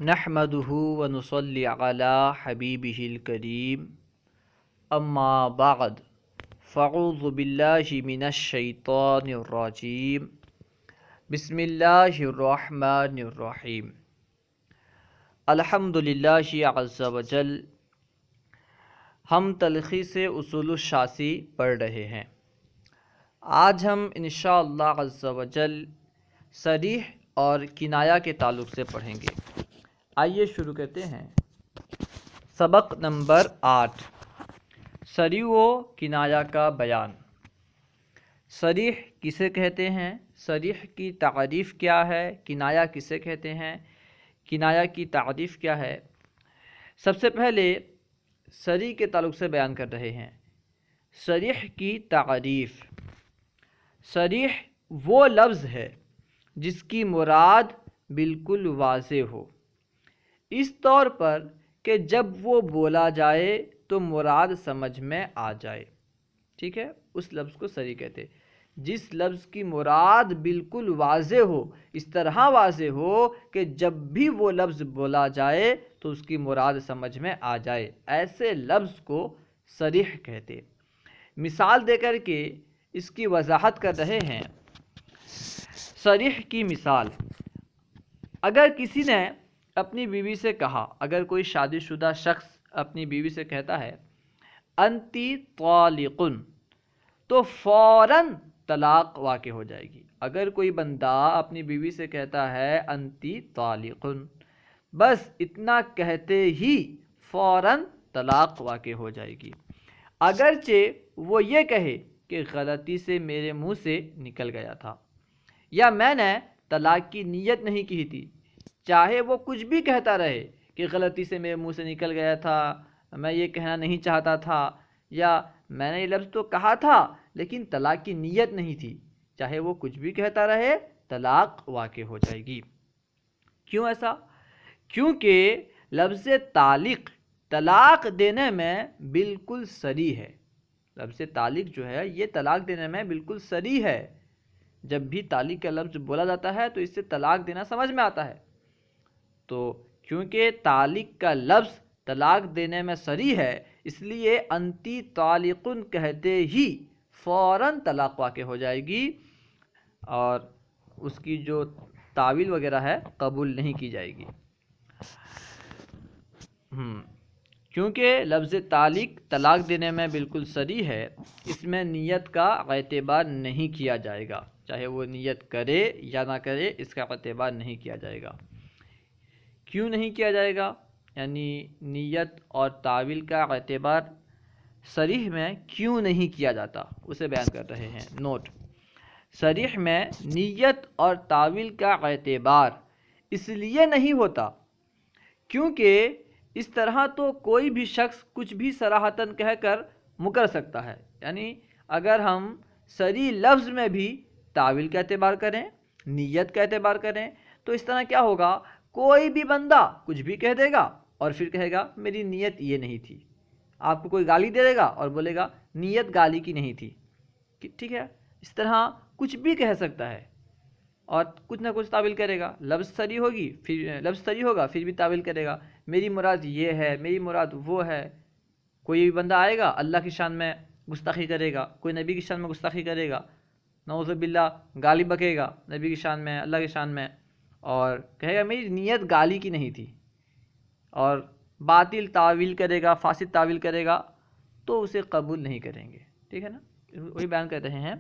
نحمده ونصلي على حبيبه الكريم اما بعد فاعوذ بالله من الشيطان الرجيم بسم الله الرحمن الرحيم الحمد لله عز وجل۔ ہم تلخیص اصول الشاسی پڑھ رہے ہیں۔ آج ہم انشاءاللہ عز وجل صریح اور کنایہ کے تعلق سے پڑھیں گے۔ آئیے شروع کرتے ہیں۔ سبق نمبر 8، صریح و کنایہ کا بیان۔ صریح کسے کہتے ہیں؟ صریح کی تعریف کیا ہے؟ کنایہ کسے کہتے ہیں؟ کنایہ کی تعریف کیا ہے؟ سب سے پہلے صریح کے تعلق سے بیان کر رہے ہیں۔ صریح کی تعریف: صریح وہ لفظ ہے جس کی مراد بالکل واضح ہو، اس طور پر کہ جب وہ بولا جائے تو مراد سمجھ میں آ جائے۔ ٹھیک ہے، اس لفظ کو صریح کہتے ہیں۔ جس لفظ کی مراد بالکل واضح ہو، اس طرح واضح ہو کہ جب بھی وہ لفظ بولا جائے تو اس کی مراد سمجھ میں آ جائے، ایسے لفظ کو صریح کہتے۔ مثال دے کر کے اس کی وضاحت کر رہے ہیں۔ صریح کی مثال: اگر کسی نے اپنی بیوی سے کہا، اگر کوئی شادی شدہ شخص اپنی بیوی سے کہتا ہے انتی طالقن، تو فوراً طلاق واقع ہو جائے گی۔ اگر کوئی بندہ اپنی بیوی سے کہتا ہے انتی طالقن، بس اتنا کہتے ہی فوراً طلاق واقع ہو جائے گی، اگرچہ وہ یہ کہے کہ غلطی سے میرے منہ سے نکل گیا تھا، یا میں نے طلاق کی نیت نہیں کی تھی۔ چاہے وہ کچھ بھی کہتا رہے کہ غلطی سے میرے منہ سے نکل گیا تھا، میں یہ کہنا نہیں چاہتا تھا، یا میں نے یہ لفظ تو کہا تھا لیکن طلاق کی نیت نہیں تھی، چاہے وہ کچھ بھی کہتا رہے طلاق واقع ہو جائے گی۔ کیوں ایسا؟ کیونکہ لفظ طالق طلاق دینے میں بالکل صریح ہے۔ لفظ طالق جو ہے یہ طلاق دینے میں بالکل صریح ہے۔ جب بھی طالق کا لفظ بولا جاتا ہے تو اس سے طلاق دینا سمجھ میں آتا ہے۔ تو کیونکہ طالق کا لفظ طلاق دینے میں صریح ہے، اس لیے انتی طالقن کہتے ہی فوراً طلاق واقع ہو جائے گی، اور اس کی جو تعویل وغیرہ ہے قبول نہیں کی جائے گی۔ کیونکہ لفظ طالق طلاق دینے میں بالکل صریح ہے، اس میں نیت کا اعتبار نہیں کیا جائے گا، چاہے وہ نیت کرے یا نہ کرے، اس کا اعتبار نہیں کیا جائے گا۔ کیوں نہیں کیا جائے گا؟ یعنی نیت اور تعویل کا اعتبار صریح میں کیوں نہیں کیا جاتا، اسے بیان کر رہے ہیں۔ نوٹ: صریح میں نیت اور تعویل کا اعتبار اس لیے نہیں ہوتا کیونکہ اس طرح تو کوئی بھی شخص کچھ بھی صراحتاً کہہ کر مکر سکتا ہے۔ یعنی اگر ہم صریح لفظ میں بھی تعویل کا اعتبار کریں، نیت کا اعتبار کریں، تو اس طرح کیا ہوگا؟ کوئی بھی بندہ کچھ بھی کہہ دے گا اور پھر کہے گا میری نیت یہ نہیں تھی۔ آپ کو کوئی گالی دے گا اور بولے گا نیت گالی کی نہیں تھی۔ ٹھیک ہے، اس طرح کچھ بھی کہہ سکتا ہے اور کچھ نہ کچھ تعویل کرے گا۔ لفظ صریح ہوگا پھر بھی تعویل کرے گا، میری مراد یہ ہے، میری مراد وہ ہے۔ کوئی بھی بندہ آئے گا اللہ کی شان میں گستاخی کرے گا، کوئی نبی کی شان میں گستاخی کرے گا، نعوذ باللہ گالی بکے گا نبی کی شان میں، اللہ کی شان میں، اور کہے گا میری نیت گالی کی نہیں تھی، اور باطل تعویل کرے گا، فاسد تعویل کرے گا، تو اسے قبول نہیں کریں گے۔ ٹھیک ہے نا؟ وہی بیان کر رہے ہیں۔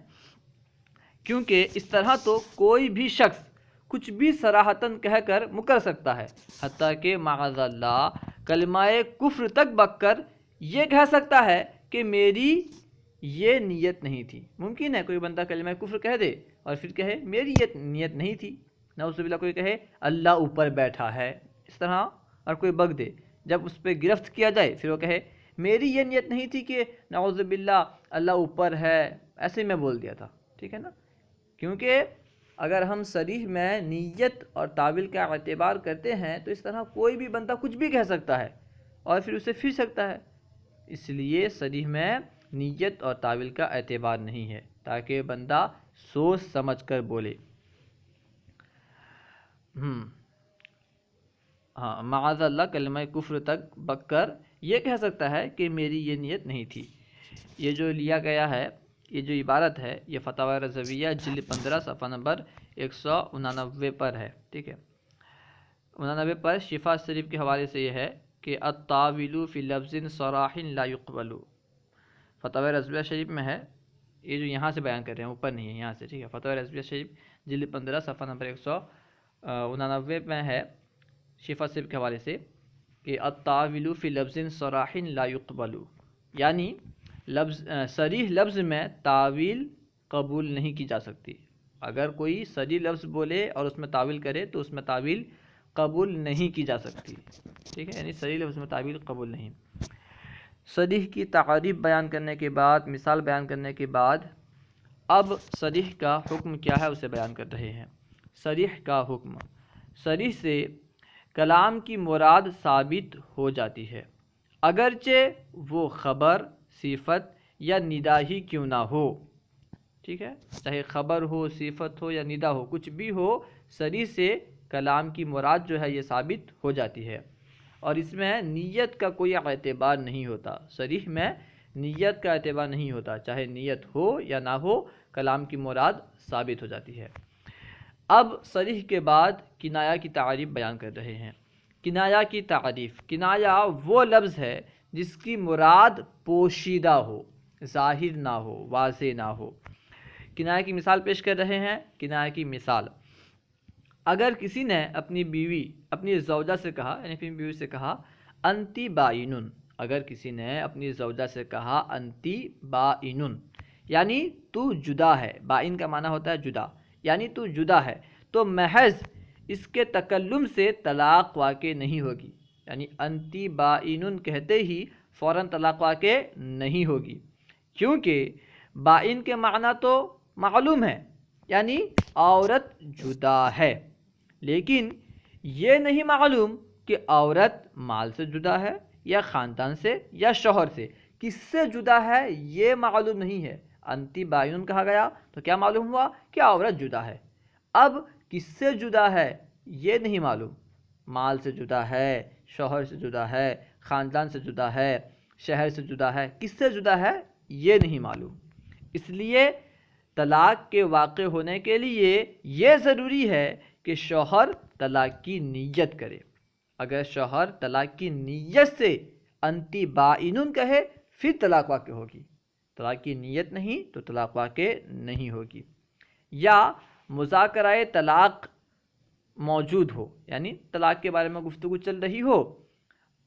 کیونکہ اس طرح تو کوئی بھی شخص کچھ بھی صراحتاً کہہ کر مکر سکتا ہے، حتیٰ کہ معاذ اللہ کلمہ کفر تک بک کر یہ کہہ سکتا ہے کہ میری یہ نیت نہیں تھی۔ ممکن ہے کوئی بندہ کلمہ کفر کہہ دے اور پھر کہے میری یہ نیت نہیں تھی۔ نعوذ باللہ کوئی کہے اللہ اوپر بیٹھا ہے، اس طرح، اور کوئی بک دے، جب اس پہ گرفت کیا جائے پھر وہ کہے میری یہ نیت نہیں تھی کہ نعوذ باللہ اللہ اوپر ہے، ایسے میں بول دیا تھا۔ ٹھیک ہے نا؟ کیونکہ اگر ہم صریح میں نیت اور تعویل کا اعتبار کرتے ہیں تو اس طرح کوئی بھی بندہ کچھ بھی کہہ سکتا ہے اور پھر اسے پھر سکتا ہے، اس لیے صریح میں نیت اور تعویل کا اعتبار نہیں ہے، تاکہ بندہ سوچ سمجھ کر بولے۔ ہاں معاذ اللہ کلمہ کفر تک بک کر یہ کہہ سکتا ہے کہ میری یہ نیت نہیں تھی۔ یہ جو لیا گیا ہے، یہ جو عبارت ہے، یہ فتاوی رضویہ جلد 15 صفحہ نمبر 189 پر ہے، ٹھیک ہے، 99 پر شفا شریف کے حوالے سے یہ ہے کہ الطاول فی لفظ صراح لا يقبل، فتاوی رضویہ شریف میں ہے، یہ جو یہاں سے بیان کر رہے ہیں اوپر نہیں ہے، یہاں سے، ٹھیک ہے، فتاوی رضویہ شریف جلد 15 صفحہ نمبر 189 میں ہے شفا شریف کے حوالے سے کہ الطاول فی لفظ صراح لا يقبل، یعنی صریح لفظ میں تعویل قبول نہیں کی جا سکتی۔ اگر کوئی صریح لفظ بولے اور اس میں تعویل کرے تو اس میں تعویل قبول نہیں کی جا سکتی، ٹھیک ہے، یعنی صریح لفظ میں تعویل قبول نہیں۔ صریح کی تعریف بیان کرنے کے بعد، مثال بیان کرنے کے بعد، اب صریح کا حکم کیا ہے اسے بیان کر رہے ہیں۔ صریح کا حکم، صریح سے کلام کی مراد ثابت ہو جاتی ہے، اگرچہ وہ خبر، صفت یا ندا ہی کیوں نہ ہو، ٹھیک ہے، چاہے خبر ہو، صفت ہو یا ندا ہو، کچھ بھی ہو، صریح سے کلام کی مراد جو ہے یہ ثابت ہو جاتی ہے، اور اس میں نیت کا کوئی اعتبار نہیں ہوتا۔ صریح میں نیت کا اعتبار نہیں ہوتا، چاہے نیت ہو یا نہ ہو، کلام کی مراد ثابت ہو جاتی ہے۔ اب صریح کے بعد کنایہ کی تعریف بیان کر رہے ہیں۔ کنایہ کی تعریف، کنایہ وہ لفظ ہے جس کی مراد پوشیدہ ہو، ظاہر نہ ہو، واضح نہ ہو۔ کنایہ کی مثال پیش کر رہے ہیں۔ کنایہ کی مثال، اگر کسی نے اپنی بیوی، اپنی زوجہ سے کہا، یعنی اپنی بیوی سے کہا انتی بائنن، اگر کسی نے اپنی زوجہ سے کہا انتی بائنن، یعنی تو جدا ہے، بائن کا معنی ہوتا ہے جدا، یعنی تو جدا ہے، تو محض اس کے تکلم سے طلاق واقع نہیں ہوگی، یعنی انتی بائنن کہتے ہی فوراً طلاق واقع نہیں ہوگی، کیونکہ بائن کے معنی تو معلوم ہے، یعنی عورت جدا ہے، لیکن یہ نہیں معلوم کہ عورت مال سے جدا ہے یا خاندان سے یا شوہر سے، کس سے جدا ہے یہ معلوم نہیں ہے۔ انتی بائنن کہا گیا تو کیا معلوم ہوا کہ عورت جدا ہے، اب کس سے جدا ہے یہ نہیں معلوم، مال سے جدا ہے، شوہر سے جدا ہے، خاندان سے جدا ہے، شہر سے جدا ہے، کس سے جدا ہے یہ نہیں معلوم، اس لیے طلاق کے واقع ہونے کے لیے یہ ضروری ہے کہ شوہر طلاق کی نیت کرے۔ اگر شوہر طلاق کی نیت سے انتی بائنن کہے پھر طلاق واقع ہوگی، طلاق کی نیت نہیں تو طلاق واقع نہیں ہوگی۔ یا مذاکرہ طلاق موجود ہو، یعنی طلاق کے بارے میں گفتگو چل رہی ہو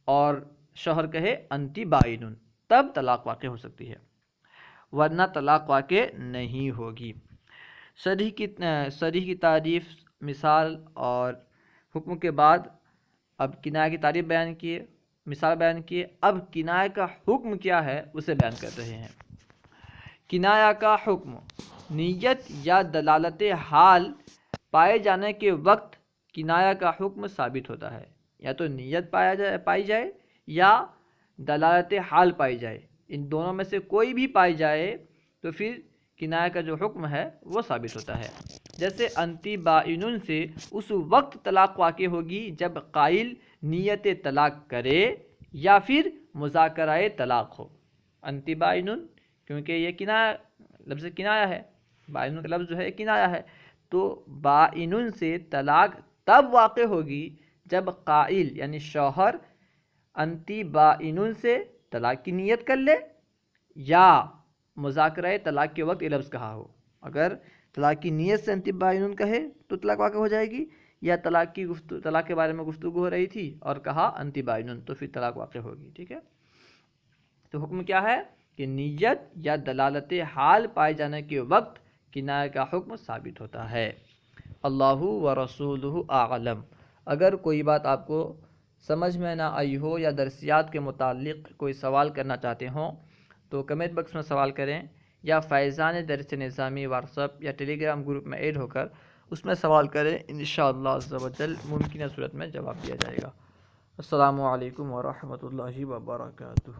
اور شوہر کہے انتی بائنن، تب طلاق واقع ہو سکتی ہے، ورنہ طلاق واقع نہیں ہوگی۔ صریح کی تعریف، مثال اور حکم کے بعد اب کنایہ کی تعریف بیان کیے، مثال بیان کیے، اب کنایہ کا حکم کیا ہے اسے بیان کر رہے ہیں۔ کنایہ کا حکم، نیت یا دلالت حال پائے جانے کے وقت کنایہ کا حکم ثابت ہوتا ہے، یا تو نیت پائی جائے یا دلالت حال پائی جائے، ان دونوں میں سے کوئی بھی پائی جائے تو پھر کنایہ کا جو حکم ہے وہ ثابت ہوتا ہے۔ جیسے انتی بائنن سے اس وقت طلاق واقع ہوگی جب قائل نیت طلاق کرے یا پھر مذاکرہ طلاق ہو۔ انتی بائنن کیونکہ یہ کنایہ، لفظ کنایہ ہے، بائنن کا لفظ جو ہے کنایہ ہے، تو بائنن سے طلاق تب واقع ہوگی جب قائل یعنی شوہر انتی بائنن سے طلاق کی نیت کر لے یا مذاکرہ طلاق کے وقت یہ لفظ کہا ہو۔ اگر طلاق کی نیت سے انتی بائنن کہے تو طلاق واقع ہو جائے گی، یا طلاق کے بارے میں گفتگو ہو رہی تھی اور کہا انتی بائنن تو پھر طلاق واقع ہوگی، ٹھیک ہے۔ تو حکم کیا ہے کہ نیت یا دلالت حال پائے جانے کے وقت کنایہ کا حکم ثابت ہوتا ہے۔ اللہ و رسولہ اعلم۔ اگر کوئی بات آپ کو سمجھ میں نہ آئی ہو یا درسیات کے متعلق کوئی سوال کرنا چاہتے ہوں تو کمنٹ باکس میں سوال کریں، یا فیضان درس نظامی واٹس ایپ یا ٹیلی گرام گروپ میں ایڈ ہو کر اس میں سوال کریں، انشاءاللہ عز و جل ممکنہ صورت میں جواب دیا جائے گا۔ السلام علیکم ورحمۃ اللہ وبرکاتہ۔